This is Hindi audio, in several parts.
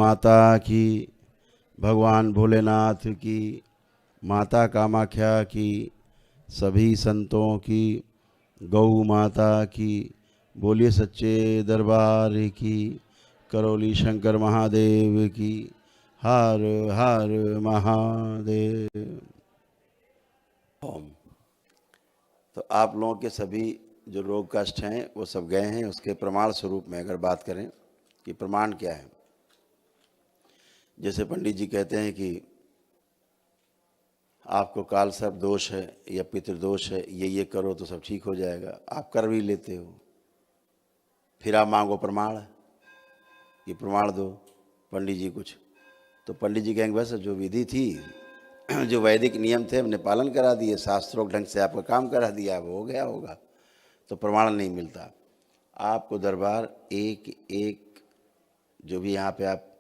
माता की, भगवान भोलेनाथ की, माता कामाख्या की, सभी संतों की, गौ माता की, बोलिए सच्चे दरबार की, करौली शंकर महादेव की, हर हर महादेव। ओम। तो आप लोगों के सभी जो रोग कष्ट हैं वो सब गए हैं। उसके प्रमाण स्वरूप में अगर बात करें कि प्रमाण क्या है, जैसे पंडित जी कहते हैं कि आपको काल सर्प दोष है या पितृदोष है, ये करो तो सब ठीक हो जाएगा। आप कर भी लेते हो, फिर आप मांगो प्रमाण कि प्रमाण दो पंडित जी कुछ। तो पंडित जी कहेंगे बस जो विधि थी, जो वैदिक नियम थे हमने पालन करा दिए, शास्त्रों ढंग से आपका काम करा दिया, वो हो गया होगा। तो प्रमाण नहीं मिलता आपको। दरबार एक एक जो भी यहाँ पे आप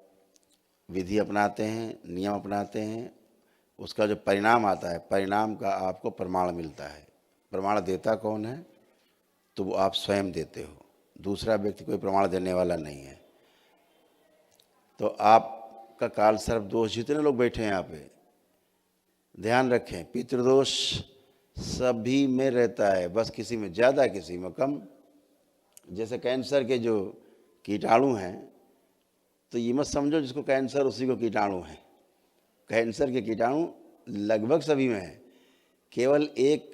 विधि अपनाते हैं, नियम अपनाते हैं, उसका जो परिणाम आता है, परिणाम का आपको प्रमाण मिलता है। प्रमाण देता कौन है? तो वो आप स्वयं देते हो, दूसरा व्यक्ति कोई प्रमाण देने वाला नहीं है। तो आपका काल सर्प दोष, जितने लोग बैठे हैं यहाँ पे, ध्यान रखें, पितृदोष सभी में रहता है, बस किसी में ज़्यादा किसी में कम। जैसे कैंसर के जो कीटाणु हैं, तो ये मत समझो जिसको कैंसर उसी को कीटाणु है। कैंसर के कीटाणु लगभग सभी में है, केवल एक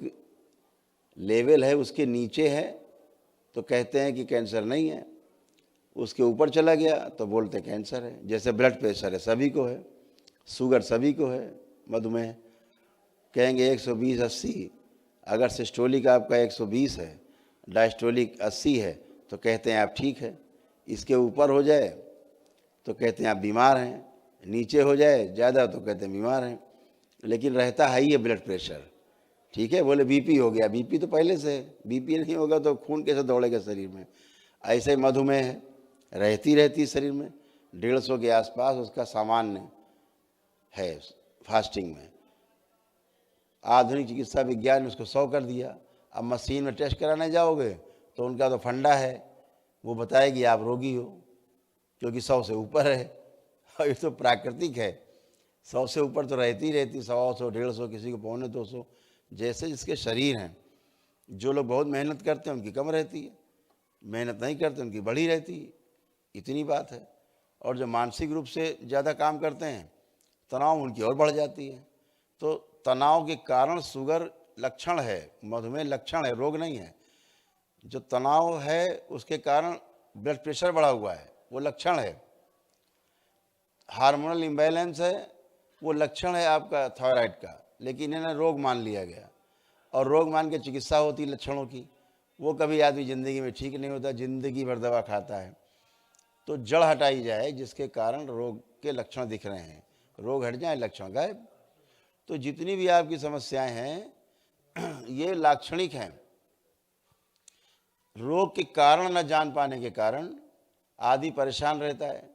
लेवल है उसके नीचे है तो कहते हैं कि कैंसर नहीं है, उसके ऊपर चला गया तो बोलते कैंसर है। जैसे ब्लड प्रेशर है, सभी को है, शुगर सभी को है, मधुमेह कहेंगे 120/80, अगर सिस्टोलिक आपका 120 है, डायस्टोलिक 80 है, तो कहते हैं आप ठीक है। इसके ऊपर हो जाए तो कहते हैं आप बीमार हैं, नीचे हो जाए ज़्यादा तो कहते हैं बीमार हैं। लेकिन रहता है ही है ब्लड प्रेशर, ठीक है। बोले बीपी हो गया, बीपी तो पहले से है, बीपी नहीं होगा तो खून कैसे दौड़ेगा शरीर में। ऐसे मधुमेह है, रहती शरीर में 150 के आसपास उसका सामान्य है फास्टिंग में। आधुनिक चिकित्सा विज्ञान ने उसको 100 कर दिया। अब मशीन में टेस्ट कराने जाओगे तो उनका तो फंडा है, वो बताएगी आप रोगी हो, क्योंकि 100 से ऊपर है। और ये तो प्राकृतिक है, 100 से ऊपर तो रहती 100, 150, किसी को 250, जैसे जिसके शरीर हैं। जो लोग बहुत मेहनत करते हैं उनकी कम रहती है, मेहनत नहीं करते उनकी बढ़ी रहती है, इतनी बात है। और जो मानसिक रूप से ज़्यादा काम करते हैं, तनाव उनकी और बढ़ जाती है। तो तनाव के कारण शुगर लक्षण है, मधुमेह लक्षण है, रोग नहीं है। जो तनाव है उसके कारण ब्लड प्रेशर बढ़ा हुआ है, वो लक्षण है। हार्मोनल इम्बैलेंस है, वो लक्षण है आपका थायराइड का, लेकिन इन्हें रोग मान लिया गया। और रोग मान के चिकित्सा होती लक्षणों की, वो कभी आदमी ज़िंदगी में ठीक नहीं होता, ज़िंदगी भर दवा खाता है। तो जड़ हटाई जाए जिसके कारण रोग के लक्षण दिख रहे हैं, रोग हट जाए लक्षण गायब। तो जितनी भी आपकी समस्याएं हैं ये लाक्षणिक हैं। रोग के कारण न जान पाने के कारण आदमी परेशान रहता है,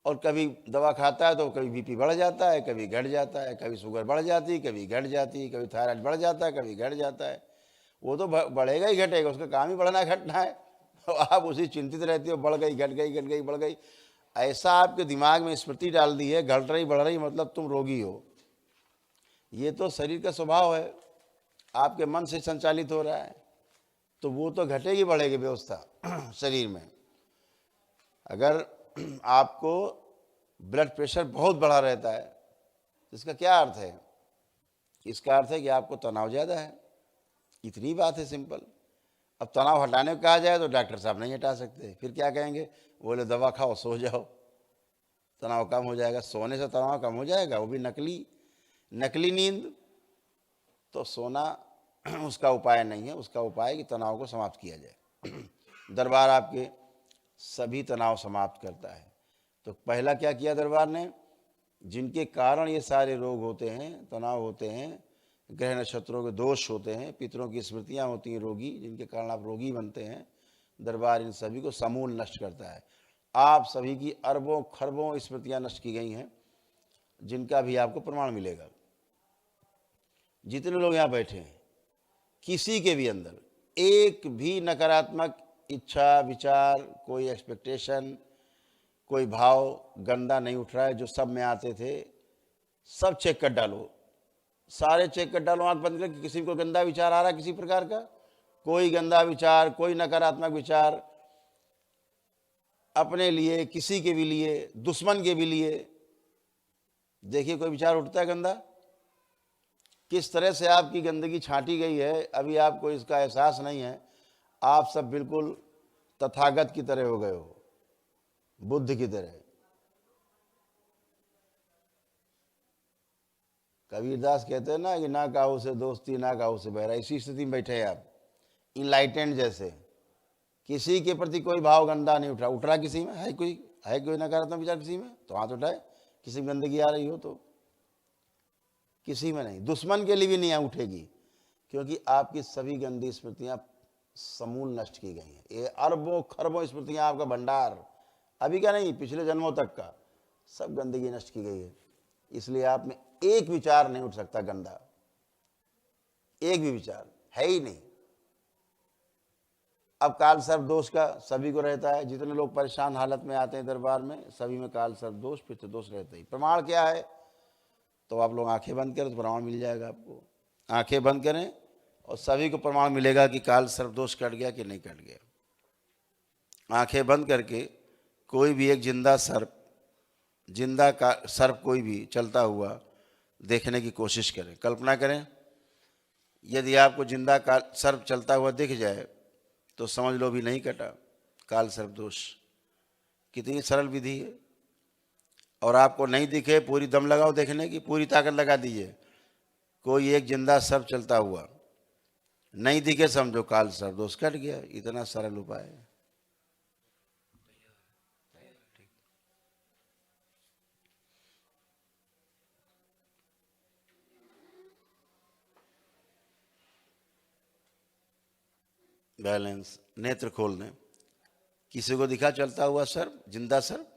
और कभी दवा खाता है तो कभी बीपी बढ़ जाता है, कभी घट जाता है, कभी शुगर बढ़ जाती है, कभी घट जाती है, कभी थायराइड बढ़ जाता है, कभी घट जाता है। वो तो बढ़ेगा ही घटेगा, उसका काम ही बढ़ना घटना है। तो आप उसी चिंतित रहते हो, बढ़ गई घट गई, घट गई बढ़ गई। ऐसा आपके दिमाग में स्मृति डाल दी है, घट रही बढ़ रही मतलब तुम रोगी हो। ये तो शरीर का स्वभाव है, आपके मन से संचालित हो रहा है, तो वो तो घटेगी बढ़ेगी व्यवस्था शरीर में। अगर आपको ब्लड प्रेशर बहुत बढ़ा रहता है, इसका क्या अर्थ है? इसका अर्थ है कि आपको तनाव ज़्यादा है, इतनी बात है, सिंपल। अब तनाव हटाने को कहा जाए तो डॉक्टर साहब नहीं हटा सकते, फिर क्या कहेंगे? बोले दवा खाओ, सो जाओ, तनाव कम हो जाएगा। सोने से तनाव कम हो जाएगा, वो भी नकली नींद। तो सोना उसका उपाय नहीं है, उसका उपाय कि तनाव को समाप्त किया जाए। दरबार आपके सभी तनाव समाप्त करता है। तो पहला क्या किया दरबार ने? जिनके कारण ये सारे रोग होते हैं, तनाव होते हैं, ग्रह नक्षत्रों के दोष होते हैं, पितरों की स्मृतियाँ होती हैं रोगी, जिनके कारण आप रोगी बनते हैं, दरबार इन सभी को समूल नष्ट करता है। आप सभी की अरबों खरबों स्मृतियाँ नष्ट की गई हैं, जिनका भी आपको प्रमाण मिलेगा। जितने लोग यहाँ बैठे हैं, किसी के भी अंदर एक भी नकारात्मक इच्छा, विचार, कोई एक्सपेक्टेशन, कोई भाव गंदा नहीं उठ रहा है, जो सब में आते थे सब चेक कर डालो, सारे चेक कर डालो आंख बंद करके। किसी को गंदा विचार आ रहा है किसी प्रकार का? कोई गंदा विचार, कोई नकारात्मक विचार अपने लिए, किसी के भी लिए, दुश्मन के भी लिए, देखिए कोई विचार उठता है गंदा? किस तरह से आपकी गंदगी छांटी गई है, अभी आपको इसका एहसास नहीं है। आप सब बिल्कुल तथागत की तरह हो गए हो, बुद्ध की तरह। कबीरदास कहते हैं ना कि ना काहू से दोस्ती ना काहू से बैरा, इसी स्थिति में बैठे हैं आप, इनलाइटेंड जैसे। किसी के प्रति कोई भाव गंदा नहीं उठ रहा किसी में? है कोई नकारात्मक विचार किसी में? तो हाथ उठाए। किसी में गंदगी आ रही हो तो? किसी में नहीं, दुश्मन के लिए भी नहीं उठेगी, क्योंकि आपकी सभी गंदी स्मृतियां समूल नष्ट की गई हैं। ये अरबों खरबों स्मृतियां, आपका भंडार, अभी का नहीं पिछले जन्मों तक का, सब गंदगी नष्ट की गई है। इसलिए आप में एक विचार नहीं उठ सकता गंदा, एक भी विचार है ही नहीं। अब काल सर्प दोष का सभी को रहता है, जितने लोग परेशान हालत में आते हैं दरबार में, सभी में काल सर्प दोष, पितृ दोष रहता ही। प्रमाण क्या है? तो आप लोग आंखें बंद करें तो प्रमाण मिल जाएगा आपको। आंखें बंद करें और सभी को प्रमाण मिलेगा कि काल सर्प दोष कट गया कि नहीं कट गया। आंखें बंद करके कोई भी एक जिंदा सर्प, जिंदा का सर्प कोई भी चलता हुआ देखने की कोशिश करें। कल्पना करें, यदि आपको जिंदा काल सर्प चलता हुआ दिख जाए तो समझ लो भी नहीं कटा काल सर्प दोष। कितनी सरल विधि है। और आपको नहीं दिखे, पूरी दम लगाओ देखने की, पूरी ताकत लगा दीजिए। कोई एक जिंदा सर्प चलता हुआ नहीं दिखे, समझो काल सर्प दोष कट गया। इतना सरल उपाय है। बैलेंस, नेत्र खोल दें। किसी को दिखा चलता हुआ सर्प, जिंदा सर्प?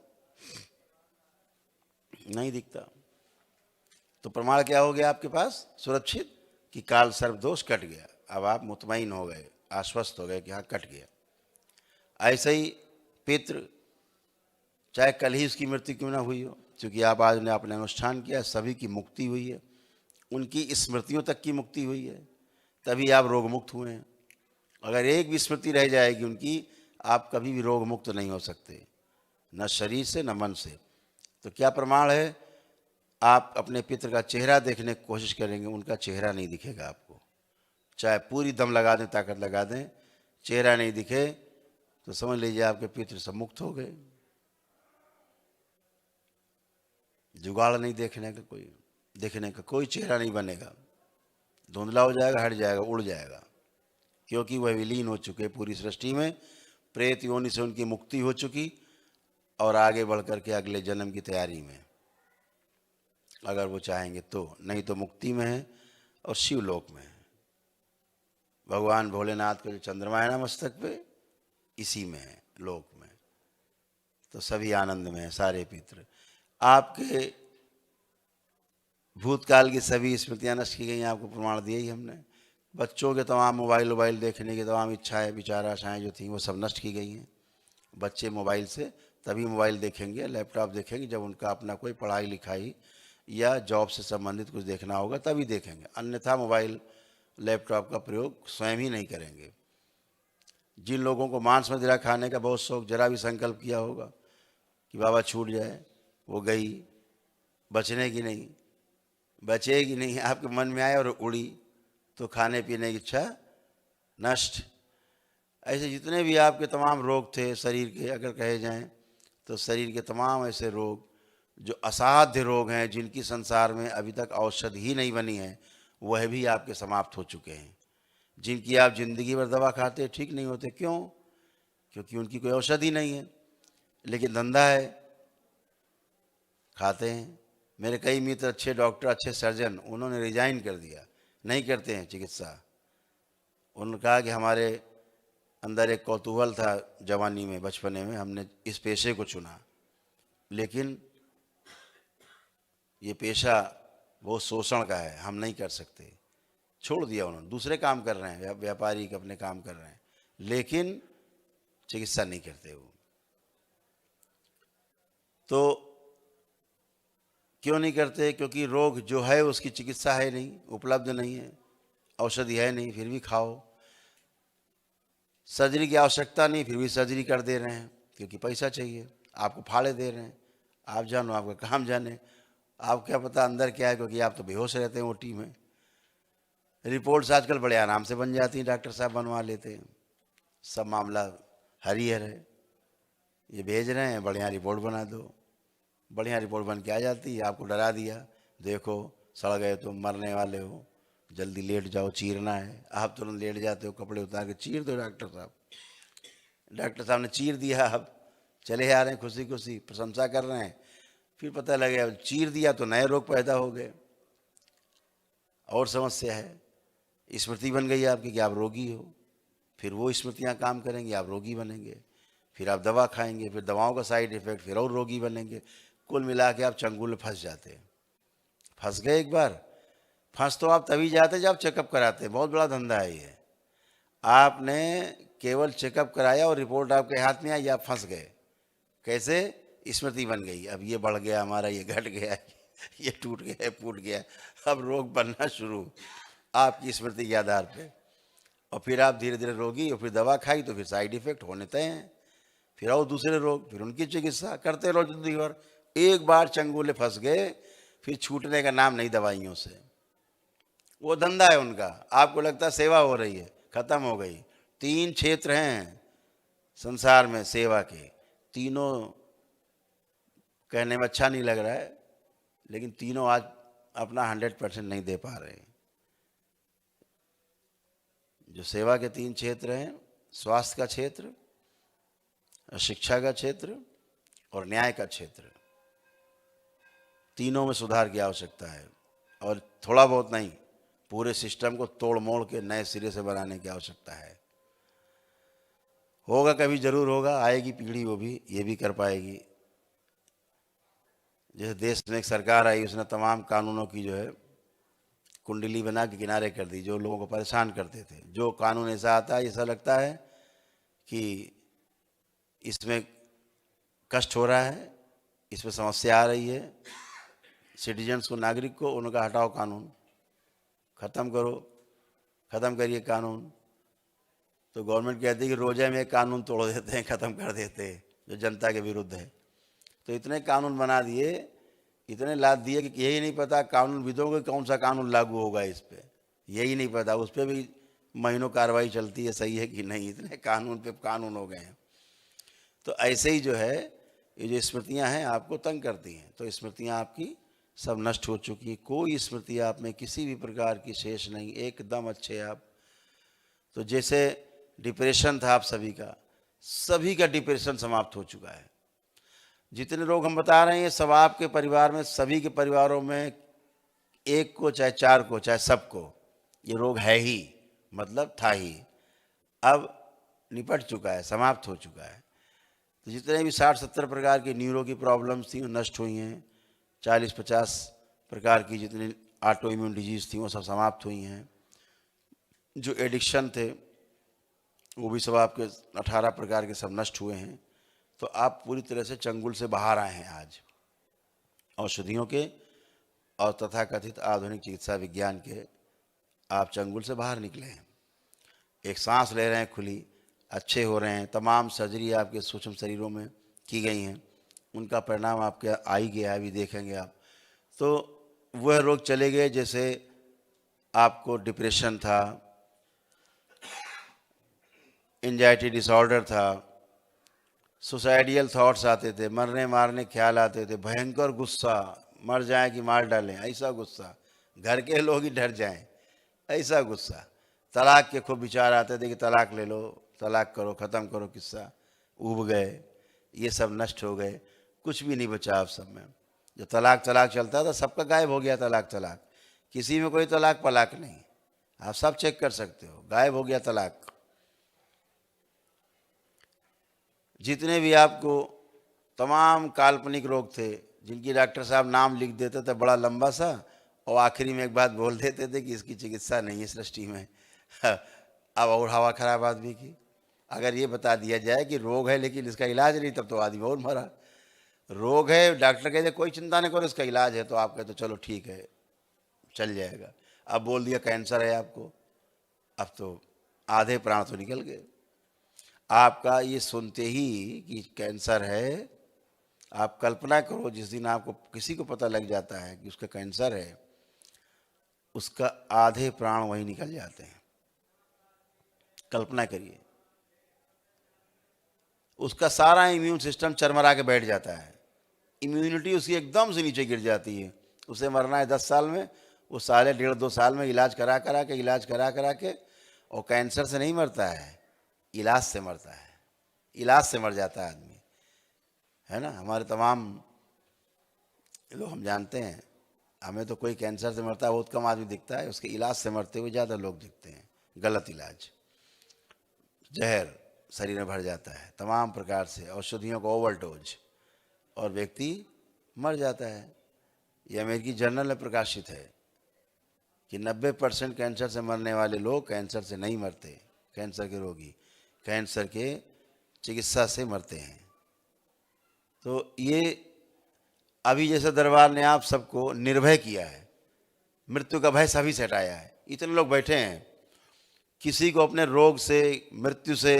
नहीं दिखता। तो प्रमाण क्या हो गया आपके पास सुरक्षित कि काल सर्प दोष कट गया। अब आप मुतमईन हो गए, आश्वस्त हो गए कि हाँ कट गया। ऐसे ही पितृ, चाहे कल ही उसकी मृत्यु क्यों ना हुई हो, क्योंकि आप आज ने अपने अनुष्ठान किया, सभी की मुक्ति हुई है, उनकी स्मृतियों तक की मुक्ति हुई है, तभी आप रोग मुक्त हुए हैं। अगर एक भी स्मृति रह जाएगी उनकी, आप कभी भी रोग मुक्त नहीं हो सकते, न शरीर से न मन से। तो क्या प्रमाण है? आप अपने पितृ का चेहरा देखने की कोशिश करेंगे, उनका चेहरा नहीं दिखेगा आपको। चाहे पूरी दम लगा दें, ताकत लगा दें, चेहरा नहीं दिखे तो समझ लीजिए आपके पितृ सब मुक्त हो गए। जुगाड़ नहीं देखने का कोई चेहरा नहीं बनेगा, धुंधला हो जाएगा, हट जाएगा, उड़ जाएगा, क्योंकि वह विलीन हो चुके पूरी सृष्टि में। प्रेत योनि से उनकी मुक्ति हो चुकी और आगे बढ़ करके अगले जन्म की तैयारी में, अगर वो चाहेंगे तो। नहीं तो मुक्ति में है और शिवलोक में है। भगवान भोलेनाथ का जो चंद्रमा है ना मस्तक पे, इसी में है, लोक में। तो सभी आनंद में है सारे पितृ। आपके भूतकाल की सभी स्मृतियां नष्ट की गई, आपको प्रमाण दिए ही हमने। बच्चों के तमाम मोबाइल देखने की तमाम इच्छाएं, विचार, आशाएं जो थी वो सब नष्ट की गई हैं। बच्चे मोबाइल से तभी मोबाइल देखेंगे, लैपटॉप देखेंगे जब उनका अपना कोई पढ़ाई लिखाई या जॉब से संबंधित कुछ देखना होगा, तभी देखेंगे। अन्यथा मोबाइल लैपटॉप का प्रयोग स्वयं ही नहीं करेंगे। जिन लोगों को मांस मदिरा खाने का बहुत शौक, जरा भी संकल्प किया होगा कि बाबा छूट जाए, वो गई, बचने की नहीं, बचेगी नहीं, आपके मन में आए और उड़ी तो खाने पीने की इच्छा नष्ट। ऐसे जितने भी आपके तमाम रोग थे शरीर के, अगर कहे जाएं तो शरीर के तमाम ऐसे रोग जो असाध्य रोग हैं, जिनकी संसार में अभी तक औषधि ही नहीं बनी है, वह भी आपके समाप्त हो चुके हैं। जिनकी आप जिंदगी भर दवा खाते ठीक नहीं होते, क्यों? क्योंकि उनकी कोई औषधि नहीं है, लेकिन धंधा है, खाते हैं। मेरे कई मित्र, अच्छे डॉक्टर, अच्छे सर्जन, उन्होंने रिजाइन कर दिया, नहीं करते हैं चिकित्सा। उन्होंने कहा कि हमारे अंदर एक कौतूहल था जवानी में, बचपने में, हमने इस पेशे को चुना, लेकिन ये पेशा बहुत शोषण का है, हम नहीं कर सकते, छोड़ दिया उन्होंने। दूसरे काम कर रहे हैं, व्यापारी अपने काम कर रहे हैं, लेकिन चिकित्सा नहीं करते वो। तो क्यों नहीं करते? क्योंकि रोग जो है उसकी चिकित्सा है नहीं, उपलब्ध नहीं है, औषधि है नहीं, फिर भी खाओ। सर्जरी की आवश्यकता नहीं, फिर भी सर्जरी कर दे रहे हैं क्योंकि पैसा चाहिए, आपको फाड़े दे रहे हैं। आप जानो, आपका काम जाने, आप क्या पता अंदर क्या है, क्योंकि आप तो बेहोश रहते हैं ओटी में। रिपोर्ट्स आजकल बड़े आराम से बन जाती हैं, डॉक्टर साहब बनवा लेते हैं, सब मामला हरियर है, ये भेज रहे हैं, बढ़िया रिपोर्ट बना दो। बढ़िया रिपोर्ट बन के आ जाती है, आपको डरा दिया, देखो सड़ गए तुम, मरने वाले हो, जल्दी लेट जाओ, चीरना है। आप तुरंत लेट जाते हो, कपड़े उतार के चीर दो डॉक्टर साहब। डॉक्टर साहब ने चीर दिया, आप चले आ रहे हैं खुशी खुशी, प्रशंसा कर रहे हैं, फिर पता लगे अब चीर दिया तो नए रोग पैदा हो गए, और समस्या है। स्मृति बन गई आपकी कि आप रोगी हो, फिर वो स्मृतियाँ काम करेंगी, आप रोगी बनेंगे, फिर आप दवा खाएंगे, फिर दवाओं का साइड इफेक्ट, फिर और रोगी बनेंगे। कुल मिला के आप चंगुल में फंस जाते हैं। फंस गए एक बार, फंस तो आप तभी जाते जब आप चेकअप कराते हैं। बहुत बड़ा धंधा है ये। आपने केवल चेकअप कराया और रिपोर्ट आपके हाथ में आई, आप फंस गए। कैसे? स्मृति बन गई, अब ये बढ़ गया हमारा, ये घट गया, ये टूट गया, फूट गया, अब रोग बनना शुरू आपकी स्मृति के आधार पे। और फिर आप धीरे धीरे रोगी, और फिर दवा खाई तो फिर साइड इफेक्ट होने तय हैं, फिर और दूसरे रोग, फिर उनकी चिकित्सा करते रहो जिंदगी भर। एक बार चंगुले फंस गए, फिर छूटने का नाम नहीं दवाइयों से। वो धंधा है उनका। आपको लगता है सेवा हो रही है, खत्म हो गई। 3 क्षेत्र हैं संसार में सेवा के, तीनों कहने में अच्छा नहीं लग रहा है, लेकिन तीनों आज अपना 100% नहीं दे पा रहे हैं। जो सेवा के 3 क्षेत्र हैं, स्वास्थ्य का क्षेत्र, शिक्षा का क्षेत्र और न्याय का क्षेत्र, तीनों में सुधार की आवश्यकता है। और थोड़ा बहुत नहीं, पूरे सिस्टम को तोड़ मोड़ के नए सिरे से बनाने की आवश्यकता है। होगा कभी, जरूर होगा, आएगी पीढ़ी, वो भी ये भी कर पाएगी। जैसे देश में एक सरकार आई, उसने तमाम कानूनों की जो है कुंडली बना के किनारे कर दी, जो लोगों को परेशान करते थे। जो कानून ऐसा आता है, ऐसा लगता है कि इसमें कष्ट हो रहा है, इसमें समस्या आ रही है सिटीजन्स को, नागरिक को, उनका हटाओ कानून, ख़त्म करो, ख़त्म करिए कानून। तो गवर्नमेंट कहती है कि रोज़े में एक कानून तोड़ देते हैं, ख़त्म कर देते हैं, जो जनता के विरुद्ध है। तो इतने कानून बना दिए, इतने लाद दिए कि यही नहीं पता कानून विदों को कौन सा कानून लागू होगा इस पर, यही नहीं पता। उस पर भी महीनों कार्रवाई चलती है, सही है कि नहीं, इतने कानून पे कानून हो गए हैं। तो ऐसे ही जो है, ये जो स्मृतियाँ हैं आपको तंग करती हैं, तो स्मृतियाँ आपकी सब नष्ट हो चुकी हैं। कोई स्मृति आप में किसी भी प्रकार की शेष नहीं, एकदम अच्छे आप। तो जैसे डिप्रेशन था आप सभी का डिप्रेशन समाप्त हो चुका है। जितने लोग हम बता रहे हैं, सब आपके परिवार में, सभी के परिवारों में, एक को चाहे 4 को चाहे सबको ये रोग है ही, मतलब था ही, अब निपट चुका है, समाप्त हो चुका है। तो जितने भी 60-70 प्रकार की न्यूरो की प्रॉब्लम्स थी वो नष्ट हुई हैं। 40-50 प्रकार की जितनी ऑटो इम्यून डिजीज़ थी वो सब समाप्त हुई हैं। जो एडिक्शन थे वो भी सब आपके 18 प्रकार के सब नष्ट हुए हैं। तो आप पूरी तरह से चंगुल से बाहर आए हैं आज, औषधियों के और तथाकथित आधुनिक चिकित्सा विज्ञान के आप चंगुल से बाहर निकले हैं। एक सांस ले रहे हैं खुली, अच्छे हो रहे हैं। तमाम सर्जरी आपके सूक्ष्म शरीरों में की गई हैं, उनका परिणाम आपके आ ही गया है, अभी देखेंगे आप। तो वह रोग चले गए, जैसे आपको डिप्रेशन था, एंजाइटी डिसऑर्डर था, सुसाइडियल थॉट्स आते थे, मरने मारने ख्याल आते थे, भयंकर गुस्सा, मर जाएं कि मार डालें ऐसा गुस्सा, घर के लोग ही डर जाएं ऐसा गुस्सा, तलाक के खूब विचार आते थे कि तलाक ले लो, तलाक करो, ख़त्म करो किस्सा, उब गए, ये सब नष्ट हो गए, कुछ भी नहीं बचा आप सब में। जो तलाक चलता था सबका गायब हो गया, तलाक, किसी में कोई तलाक पलाक नहीं, आप सब चेक कर सकते हो, गायब हो गया तलाक। जितने भी आपको तमाम काल्पनिक रोग थे, जिनकी डॉक्टर साहब नाम लिख देते थे बड़ा लंबा सा, और आखिरी में एक बात बोल देते थे कि इसकी चिकित्सा नहीं है सृष्टि में। अब और हवा खराब आदमी की, अगर ये बता दिया जाए कि रोग है लेकिन इसका इलाज नहीं, तब तो आदमी और मरा। रोग है, डॉक्टर कहते कोई चिंता नहीं करो, इसका इलाज है, तो आप कहते चलो ठीक है चल जाएगा। अब बोल दिया कैंसर है आपको, अब तो आधे प्राण तो निकल गए आपका। ये सुनते ही कि कैंसर है, आप कल्पना करो जिस दिन आपको किसी को पता लग जाता है कि उसका कैंसर है, उसका आधे प्राण वहीं निकल जाते हैं। कल्पना करिए, उसका सारा इम्यून सिस्टम चरमरा के बैठ जाता है, इम्यूनिटी उसकी एकदम से नीचे गिर जाती है। उसे मरना है 10 साल में, वो साले 1.5-2 साल में इलाज करा करा के और कैंसर से नहीं मरता है, इलाज से मरता है। इलाज से मर जाता है आदमी, है ना। हमारे तमाम लोग हम जानते हैं, हमें तो कोई कैंसर से मरता है बहुत कम आदमी दिखता है, उसके इलाज से मरते हुए ज़्यादा लोग दिखते हैं। गलत इलाज, जहर शरीर में भर जाता है, तमाम प्रकार से औषधियों का ओवरडोज, और व्यक्ति मर जाता है। ये अमेरिकी जर्नल में प्रकाशित है कि 90% कैंसर से मरने वाले लोग कैंसर से नहीं मरते। कैंसर के रोगी कैंसर के चिकित्सा से मरते हैं। तो ये अभी जैसे दरबार ने आप सबको निर्भय किया है, मृत्यु का भय सभी से हटाया है। इतने लोग बैठे हैं, किसी को अपने रोग से, मृत्यु से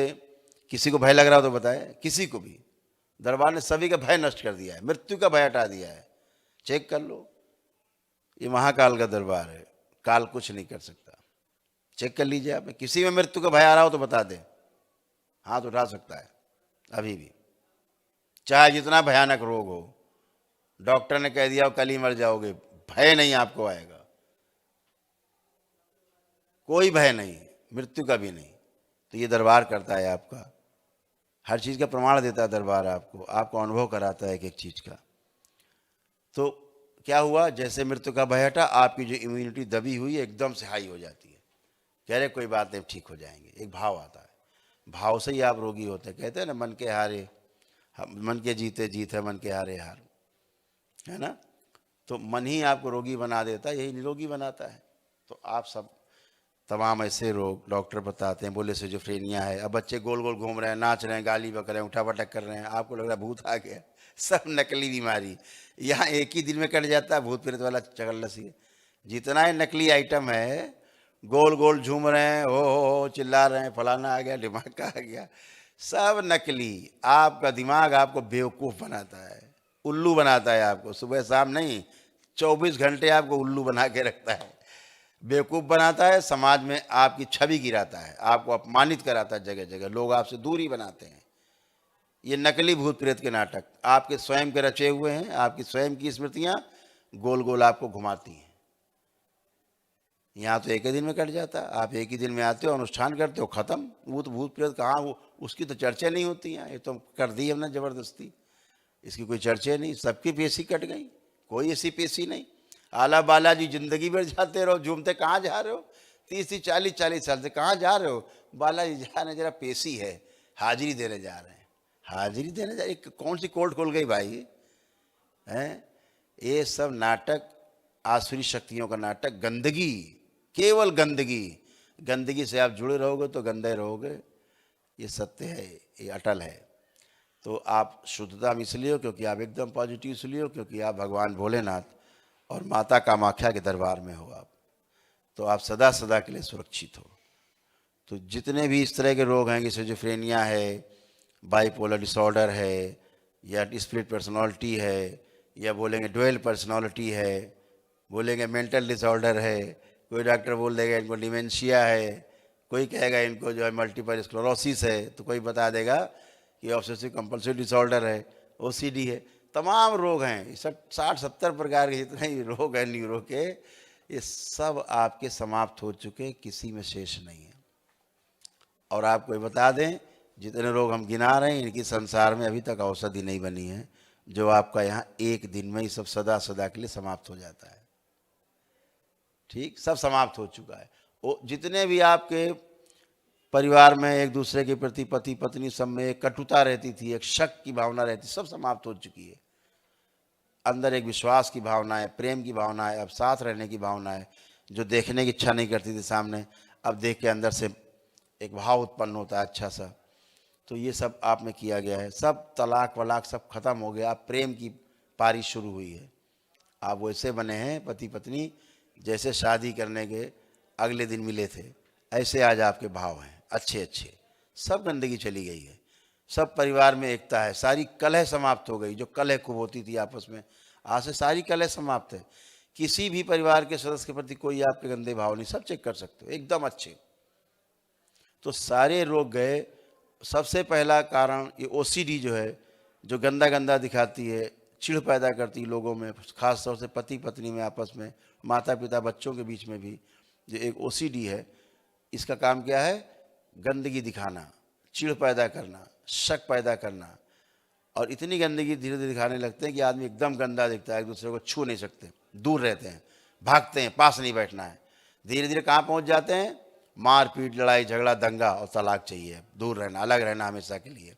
किसी को भय लग रहा हो तो बताए, किसी को भी दरबार ने सभी का भय नष्ट कर दिया है, मृत्यु का भय हटा दिया है। चेक कर लो, ये महाकाल का दरबार है, काल कुछ नहीं कर सकता। चेक कर लीजिए आप, किसी में मृत्यु का भय आ रहा हो तो बता दे, हाथ उठा सकता है अभी भी, चाहे जितना भयानक रोग हो। डॉक्टर ने कह दिया हो कल ही मर जाओगे, भय नहीं आपको आएगा, कोई भय नहीं, मृत्यु का भी नहीं। तो ये दरबार करता है आपका, हर चीज़ का प्रमाण देता है दरबार आपको, आपको अनुभव कराता है एक एक चीज़ का। तो क्या हुआ, जैसे मृत्यु का भय हटा, आपकी जो इम्यूनिटी दबी हुई है एकदम से हाई हो जाती है। कह रहे कोई बात नहीं, ठीक हो जाएंगे, एक भाव आता है, भाव से ही आप रोगी होते हैं। कहते हैं ना, मन के हारे मन के जीते जीत है, मन के हारे हार, है ना। तो मन ही आपको रोगी बना देता है, यही निरोगी बनाता है। तो आप सब तमाम ऐसे रोग डॉक्टर बताते हैं, बोले सिजोफ्रेनिया है। अब बच्चे गोल गोल घूम रहे हैं, नाच रहे हैं, गाली बक रहे हैं, उठा पटक कर रहे हैं, आपको लग रहा है भूत आ गया। सब नकली बीमारी, यहाँ एक ही दिन में कट जाता है भूत प्रेत वाला चगलसी। जितना ही नकली आइटम है, गोल गोल झूम रहे हैं, हो चिल्ला रहे हैं, फलाना आ गया, दिमाग का आ गया, सब नकली। आपका दिमाग आपको बेवकूफ़ बनाता है, उल्लू बनाता है आपको, सुबह शाम नहीं 24 घंटे आपको उल्लू बना के रखता है, बेवकूफ़ बनाता है, समाज में आपकी छवि गिराता है, आपको अपमानित कराता है, जगह जगह लोग आपसे दूरी बनाते हैं। ये नकली भूत प्रेत के नाटक आपके स्वयं के रचे हुए हैं, आपकी स्वयं की स्मृतियाँ गोल गोल आपको घुमाती हैं। यहाँ तो एक ही दिन में कट जाता है, आप एक ही दिन में आते हो, अनुष्ठान करते हो, ख़त्म। वो तो भूत प्रेत कहाँ, वो उसकी तो चर्चा नहीं होती हैं, ये तो कर दी हमने ज़बरदस्ती, इसकी कोई चर्चा नहीं, सबकी पेशी कट गई, कोई ऐसी पेशी नहीं। आला बालाजी जिंदगी भर जाते रहो, झूमते, कहाँ जा रहे हो, 30 40 साल से कहाँ जा रहे हो, बालाजी जा रहे, जरा पेशी है, हाजिरी देने जा रहे हैं। हाजिरी देने जा, एक कौन सी कोर्ट खुल गई भाई, हैं। ये सब नाटक, आसुरी शक्तियों का नाटक, गंदगी, केवल गंदगी। गंदगी से आप जुड़े रहोगे तो गंदे रहोगे, ये सत्य है, ये अटल है। तो आप शुद्धता में इसलिए हो क्योंकि आप एकदम पॉजिटिव इसलिए हो क्योंकि आप भगवान भोलेनाथ और माता कामाख्या के दरबार में हो आप, तो आप सदा सदा के लिए सुरक्षित हो। तो जितने भी इस तरह के रोग हैं, सिजोफ्रेनिया है, बाइपोलर डिसऑर्डर है, या स्प्लिट पर्सनालिटी है, या बोलेंगे डुअल पर्सनालिटी है, बोलेंगे मेंटल डिसऑर्डर है, कोई डॉक्टर बोल देगा इनको डिमेंशिया है, कोई कहेगा इनको जो है मल्टीपल स्क्लेरोसिस है, तो कोई बता देगा कि ऑब्सेसिव कंपल्सिव डिसऑर्डर है, ओसीडी है। तमाम रोग हैं, 60-70 प्रकार के जितने ही रोग हैं न्यूरो के, ये सब आपके समाप्त हो चुके, किसी में शेष नहीं है। और आपको ये बता दें, जितने रोग हम गिना रहे हैं, इनकी संसार में अभी तक औषधि नहीं बनी है, जो आपका यहाँ एक दिन में ही सब सदा सदा के लिए समाप्त हो जाता है। ठीक, सब समाप्त हो चुका है। वो जितने भी आपके परिवार में एक दूसरे के प्रति, पति पत्नी सब में एक कटुता रहती थी, एक शक की भावना रहती, सब समाप्त हो चुकी है। अंदर एक विश्वास की भावना है, प्रेम की भावना है, अब साथ रहने की भावना है। जो देखने की इच्छा नहीं करती थी सामने, अब देख के अंदर से एक भाव उत्पन्न होता है अच्छा सा। तो ये सब आप में किया गया है। सब तलाक वलाक सब खत्म हो गया, अब प्रेम की पारी शुरू हुई है। आप वैसे बने हैं पति पत्नी जैसे शादी करने के अगले दिन मिले थे, ऐसे आज आपके भाव हैं अच्छे अच्छे। सब गंदगी चली गई है, सब परिवार में एकता है, सारी कलह समाप्त हो गई। जो कलह खूब होती थी आपस में, आज से सारी कलह समाप्त है। किसी भी परिवार के सदस्य के प्रति कोई आपके गंदे भाव नहीं, सब चेक कर सकते हो, एकदम अच्छे। तो सारे रोग गए। सबसे पहला कारण ये ओसीडी जो है, जो गंदा गंदा दिखाती है, चिढ़ पैदा करती है लोगों में, खास तौर से पति पत्नी में, आपस में, माता पिता बच्चों के बीच में भी। जो एक ओसीडी है, इसका काम क्या है? गंदगी दिखाना, चिढ़ पैदा करना, शक पैदा करना। और इतनी गंदगी धीरे धीरे दिखाने लगते हैं कि आदमी एकदम गंदा दिखता है, एक दूसरे को छू नहीं सकते, दूर रहते हैं, भागते हैं, पास नहीं बैठना है। धीरे धीरे कहाँ पहुँच जाते हैं? मारपीट, लड़ाई झगड़ा, दंगा और तलाक चाहिए, दूर रहना, अलग रहना हमेशा के लिए।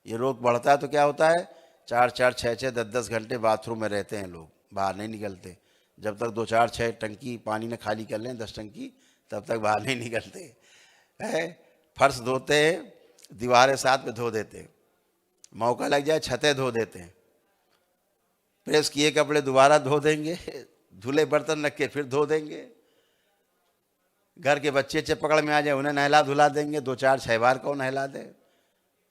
ये रोग बढ़ता है तो क्या होता है? 4-4, 6-6, 10-10 घंटे बाथरूम में रहते हैं लोग, बाहर नहीं निकलते। जब तक 2-4-6 टंकी पानी न खाली कर लें, 10 टंकी, तब तक बाहर नहीं निकलते है। फर्श धोते हैं, दीवारें साथ में धो देते हैं, मौका लग जाए छतें धो देते हैं, प्रेस किए कपड़े दोबारा धो देंगे, धुले बर्तन रख के फिर धो देंगे। घर के बच्चे पकड़ में आ जाए, उन्हें नहला धुला देंगे, 2-4-6 बार कौन नहला दे।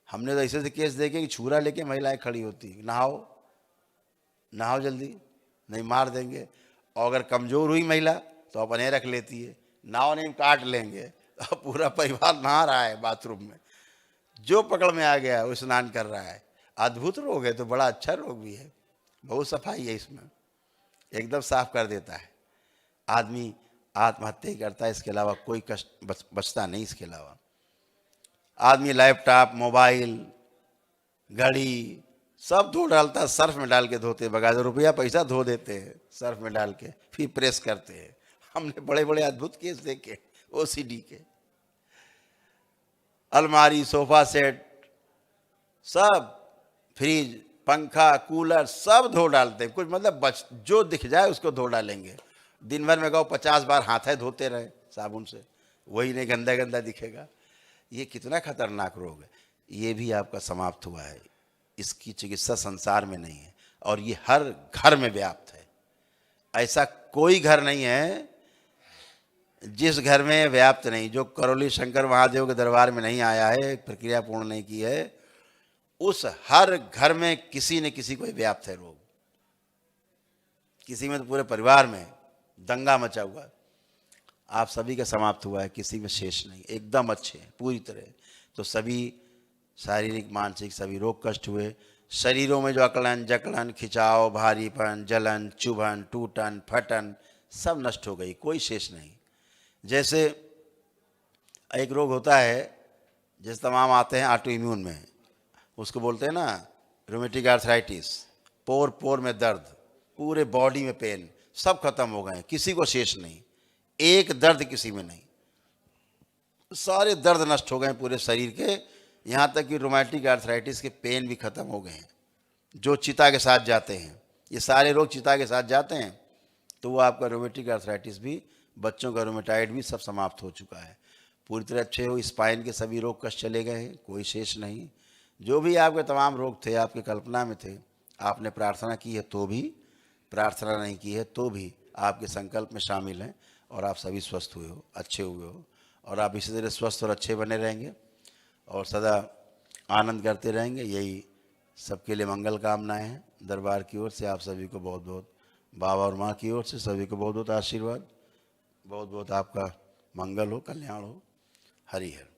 हमने तो ऐसे केस देखे कि छुरा लेके महिलाएं खड़ी होती, नहाओ नहाओ जल्दी, नहीं मार देंगे। और अगर कमज़ोर हुई महिला तो अपने रख लेती है, नाव नहीं काट लेंगे। तो पूरा परिवार नहा रहा है बाथरूम में, जो पकड़ में आ गया वो स्नान कर रहा है। अद्भुत रोग है, तो बड़ा अच्छा रोग भी है, बहुत सफाई है इसमें, एकदम साफ कर देता है। आदमी आत्महत्या करता है, इसके अलावा कोई कष्ट बचता नहीं। इसके अलावा आदमी लैपटॉप, मोबाइल, घड़ी सब धो डालता है, सर्फ में डाल के धोते, बगैर रुपया पैसा धो देते हैं, सर्फ में डाल के फिर प्रेस करते हैं। हमने बड़े बड़े अद्भुत केस देखे ओसीडी के। अलमारी, सोफा सेट, सब, फ्रिज, पंखा, कूलर सब धो डालते हैं। कुछ मतलब जो दिख जाए उसको धो डालेंगे। दिन भर में कहो 50 बार हाथ धोते रहे साबुन से, वही नहीं गंदा गंदा दिखेगा। ये कितना खतरनाक रोग है। ये भी आपका समाप्त हुआ है, इसकी चिकित्सा संसार में नहीं है, और ये हर घर में व्याप्त है। ऐसा कोई घर नहीं है जिस घर में व्याप्त नहीं। जो करौली शंकर महादेव के दरबार में नहीं आया है, प्रक्रिया पूर्ण नहीं की है, उस हर घर में किसी न किसी को व्याप्त है रोग। किसी में तो पूरे परिवार में दंगा मचा हुआ। आप सभी का समाप्त हुआ है, किसी में शेष नहीं, एकदम अच्छे पूरी तरह। तो सभी शारीरिक मानसिक सभी रोग कष्ट हुए। शरीरों में जो अकड़न जकड़न, खिंचाव, भारीपन, जलन, चुभन, टूटन, फटन सब नष्ट हो गई, कोई शेष नहीं। जैसे एक रोग होता है, जैसे तमाम आते हैं ऑटो इम्यून में, उसको बोलते हैं ना रूमेटिक आर्थराइटिस। पोर पोर में दर्द, पूरे बॉडी में पेन, सब खत्म हो गए, किसी को शेष नहीं, एक दर्द किसी में नहीं, सारे दर्द नष्ट हो गए पूरे शरीर के। यहाँ तक कि रूमेटिक आर्थराइटिस के पेन भी खत्म हो गए हैं, जो चिता के साथ जाते हैं। ये सारे रोग चिता के साथ जाते हैं, तो वो आपका रूमेटिक आर्थराइटिस भी, बच्चों का रूमेटाइड भी सब समाप्त हो चुका है, पूरी तरह अच्छे हो। स्पाइन के सभी रोग कष्ट चले गए हैं, कोई शेष नहीं। जो भी आपके तमाम रोग थे, आपकी कल्पना में थे, आपने प्रार्थना की है तो भी, प्रार्थना नहीं की है तो भी आपके संकल्प में शामिल हैं, और आप सभी स्वस्थ हुए हो, अच्छे हुए हो। और आप इसी तरह स्वस्थ और अच्छे बने रहेंगे और सदा आनंद करते रहेंगे। यही सबके लिए मंगल कामनाएं हैं। दरबार की ओर से आप सभी को बहुत बहुत, बाबा और माँ की ओर से सभी को बहुत बहुत आशीर्वाद। बहुत बहुत आपका मंगल हो, कल्याण हो। हरि हर।